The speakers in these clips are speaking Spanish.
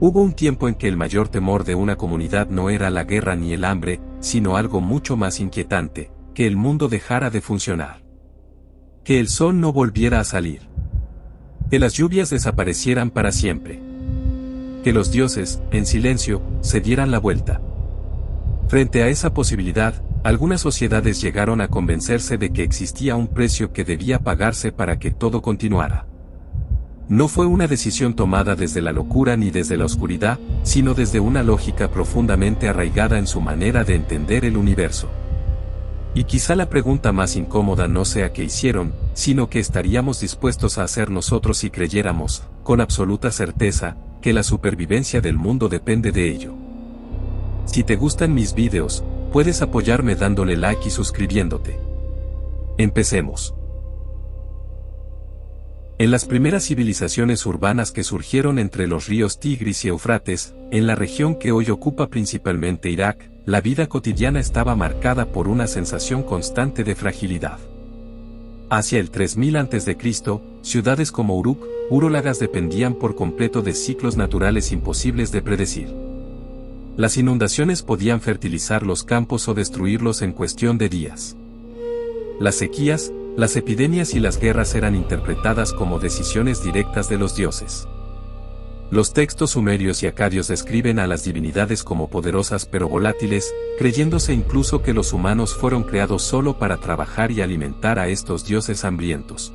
Hubo un tiempo en que el mayor temor de una comunidad no era la guerra ni el hambre, sino algo mucho más inquietante, que el mundo dejara de funcionar. Que el sol no volviera a salir. Que las lluvias desaparecieran para siempre. Que los dioses, en silencio, se dieran la vuelta. Frente a esa posibilidad, algunas sociedades llegaron a convencerse de que existía un precio que debía pagarse para que todo continuara. No fue una decisión tomada desde la locura ni desde la oscuridad, sino desde una lógica profundamente arraigada en su manera de entender el universo. Y quizá la pregunta más incómoda no sea qué hicieron, sino qué estaríamos dispuestos a hacer nosotros si creyéramos, con absoluta certeza, que la supervivencia del mundo depende de ello. Si te gustan mis videos, puedes apoyarme dándole like y suscribiéndote. Empecemos. En las primeras civilizaciones urbanas que surgieron entre los ríos Tigris y Éufrates, en la región que hoy ocupa principalmente Irak, la vida cotidiana estaba marcada por una sensación constante de fragilidad. Hacia el 3000 a.C., ciudades como Uruk, Urolagas dependían por completo de ciclos naturales imposibles de predecir. Las inundaciones podían fertilizar los campos o destruirlos en cuestión de días. Las sequías, las epidemias y las guerras eran interpretadas como decisiones directas de los dioses. Los textos sumerios y acadios describen a las divinidades como poderosas pero volátiles, creyéndose incluso que los humanos fueron creados solo para trabajar y alimentar a estos dioses hambrientos.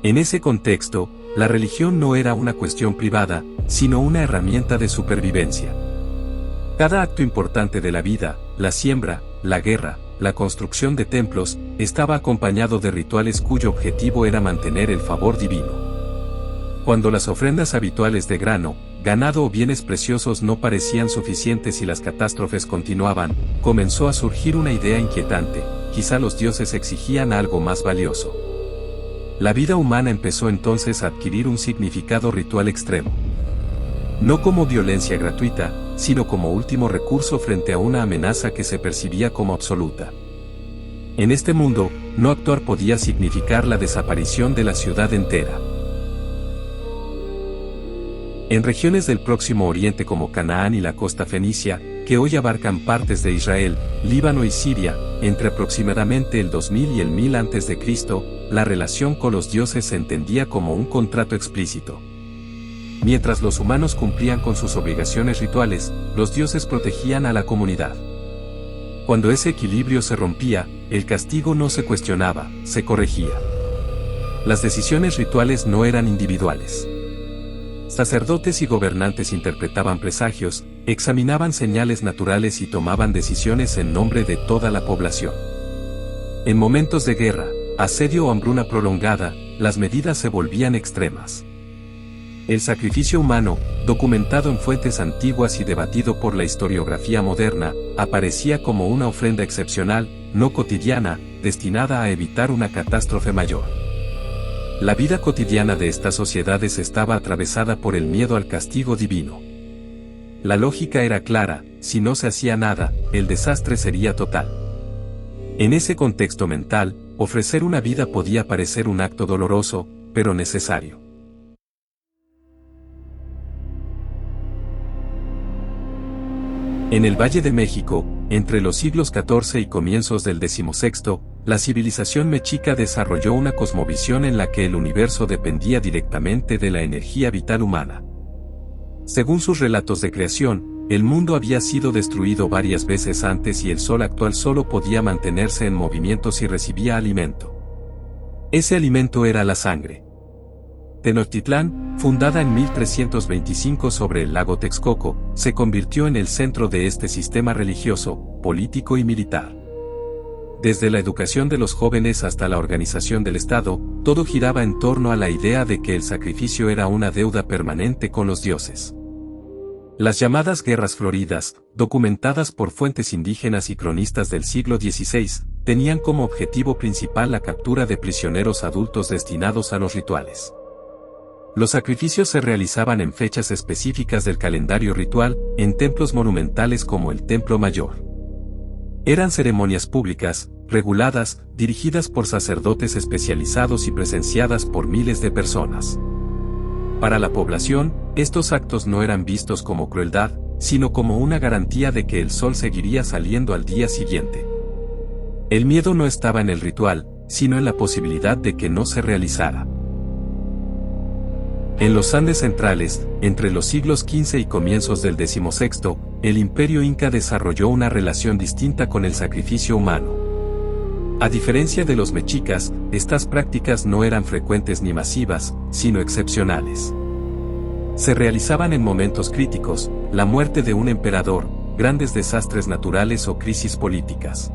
En ese contexto, la religión no era una cuestión privada, sino una herramienta de supervivencia. Cada acto importante de la vida, la siembra, la guerra, la construcción de templos, estaba acompañado de rituales cuyo objetivo era mantener el favor divino. Cuando las ofrendas habituales de grano, ganado o bienes preciosos no parecían suficientes y las catástrofes continuaban, comenzó a surgir una idea inquietante: quizá los dioses exigían algo más valioso. La vida humana empezó entonces a adquirir un significado ritual extremo. No como violencia gratuita, sino como último recurso frente a una amenaza que se percibía como absoluta. En este mundo, no actuar podía significar la desaparición de la ciudad entera. En regiones del Próximo Oriente como Canaán y la costa fenicia, que hoy abarcan partes de Israel, Líbano y Siria, entre aproximadamente el 2000 y el 1000 a.C., la relación con los dioses se entendía como un contrato explícito. Mientras los humanos cumplían con sus obligaciones rituales, los dioses protegían a la comunidad. Cuando ese equilibrio se rompía, el castigo no se cuestionaba, se corregía. Las decisiones rituales no eran individuales. Sacerdotes y gobernantes interpretaban presagios, examinaban señales naturales y tomaban decisiones en nombre de toda la población. En momentos de guerra, asedio o hambruna prolongada, las medidas se volvían extremas. El sacrificio humano, documentado en fuentes antiguas y debatido por la historiografía moderna, aparecía como una ofrenda excepcional, no cotidiana, destinada a evitar una catástrofe mayor. La vida cotidiana de estas sociedades estaba atravesada por el miedo al castigo divino. La lógica era clara: si no se hacía nada, el desastre sería total. En ese contexto mental, ofrecer una vida podía parecer un acto doloroso, pero necesario. En el Valle de México, entre los siglos XIV y comienzos del XVI, la civilización mexica desarrolló una cosmovisión en la que el universo dependía directamente de la energía vital humana. Según sus relatos de creación, el mundo había sido destruido varias veces antes y el sol actual solo podía mantenerse en movimiento si recibía alimento. Ese alimento era la sangre. Tenochtitlán, fundada en 1325 sobre el lago Texcoco, se convirtió en el centro de este sistema religioso, político y militar. Desde la educación de los jóvenes hasta la organización del Estado, todo giraba en torno a la idea de que el sacrificio era una deuda permanente con los dioses. Las llamadas guerras floridas, documentadas por fuentes indígenas y cronistas del siglo XVI, tenían como objetivo principal la captura de prisioneros adultos destinados a los rituales. Los sacrificios se realizaban en fechas específicas del calendario ritual, en templos monumentales como el Templo Mayor. Eran ceremonias públicas, reguladas, dirigidas por sacerdotes especializados y presenciadas por miles de personas. Para la población, estos actos no eran vistos como crueldad, sino como una garantía de que el sol seguiría saliendo al día siguiente. El miedo no estaba en el ritual, sino en la posibilidad de que no se realizara. En los Andes centrales, entre los siglos XV y comienzos del XVI, el imperio inca desarrolló una relación distinta con el sacrificio humano. A diferencia de los mexicas, estas prácticas no eran frecuentes ni masivas, sino excepcionales. Se realizaban en momentos críticos, la muerte de un emperador, grandes desastres naturales o crisis políticas.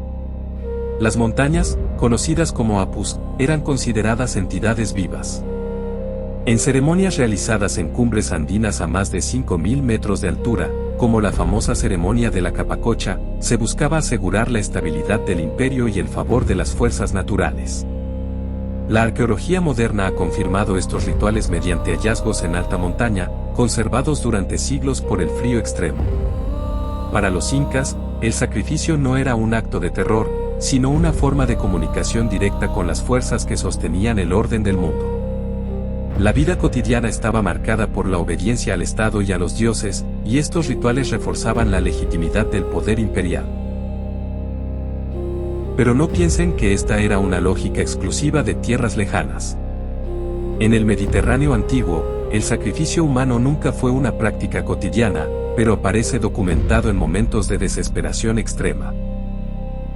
Las montañas, conocidas como apus, eran consideradas entidades vivas. En ceremonias realizadas en cumbres andinas a más de 5.000 metros de altura, como la famosa ceremonia de la Capacocha, se buscaba asegurar la estabilidad del imperio y el favor de las fuerzas naturales. La arqueología moderna ha confirmado estos rituales mediante hallazgos en alta montaña, conservados durante siglos por el frío extremo. Para los incas, el sacrificio no era un acto de terror, sino una forma de comunicación directa con las fuerzas que sostenían el orden del mundo. La vida cotidiana estaba marcada por la obediencia al Estado y a los dioses, y estos rituales reforzaban la legitimidad del poder imperial. Pero no piensen que esta era una lógica exclusiva de tierras lejanas. En el Mediterráneo antiguo, el sacrificio humano nunca fue una práctica cotidiana, pero aparece documentado en momentos de desesperación extrema.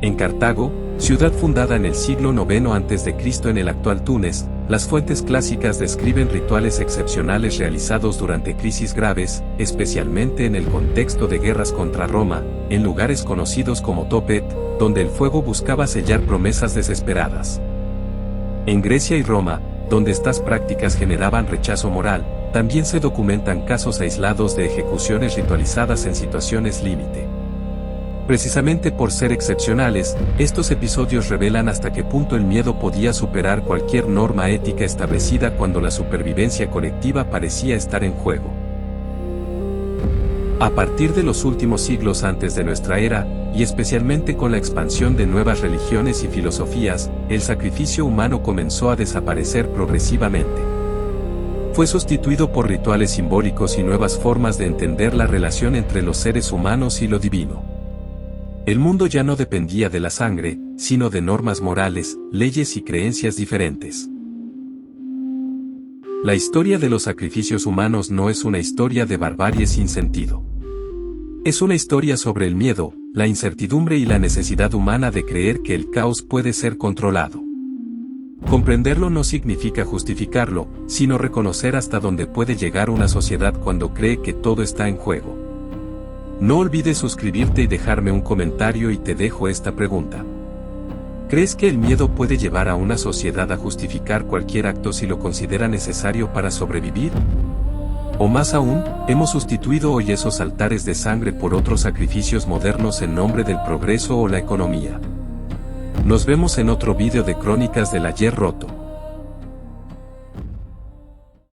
En Cartago, ciudad fundada en el siglo IX a.C. en el actual Túnez, las fuentes clásicas describen rituales excepcionales realizados durante crisis graves, especialmente en el contexto de guerras contra Roma, en lugares conocidos como Topet, donde el fuego buscaba sellar promesas desesperadas. En Grecia y Roma, donde estas prácticas generaban rechazo moral, también se documentan casos aislados de ejecuciones ritualizadas en situaciones límite. Precisamente por ser excepcionales, estos episodios revelan hasta qué punto el miedo podía superar cualquier norma ética establecida cuando la supervivencia colectiva parecía estar en juego. A partir de los últimos siglos antes de nuestra era, y especialmente con la expansión de nuevas religiones y filosofías, el sacrificio humano comenzó a desaparecer progresivamente. Fue sustituido por rituales simbólicos y nuevas formas de entender la relación entre los seres humanos y lo divino. El mundo ya no dependía de la sangre, sino de normas morales, leyes y creencias diferentes. La historia de los sacrificios humanos no es una historia de barbarie sin sentido. Es una historia sobre el miedo, la incertidumbre y la necesidad humana de creer que el caos puede ser controlado. Comprenderlo no significa justificarlo, sino reconocer hasta dónde puede llegar una sociedad cuando cree que todo está en juego. No olvides suscribirte y dejarme un comentario y te dejo esta pregunta. ¿Crees que el miedo puede llevar a una sociedad a justificar cualquier acto si lo considera necesario para sobrevivir? O más aún, hemos sustituido hoy esos altares de sangre por otros sacrificios modernos en nombre del progreso o la economía. Nos vemos en otro vídeo de Crónicas del Ayer Roto.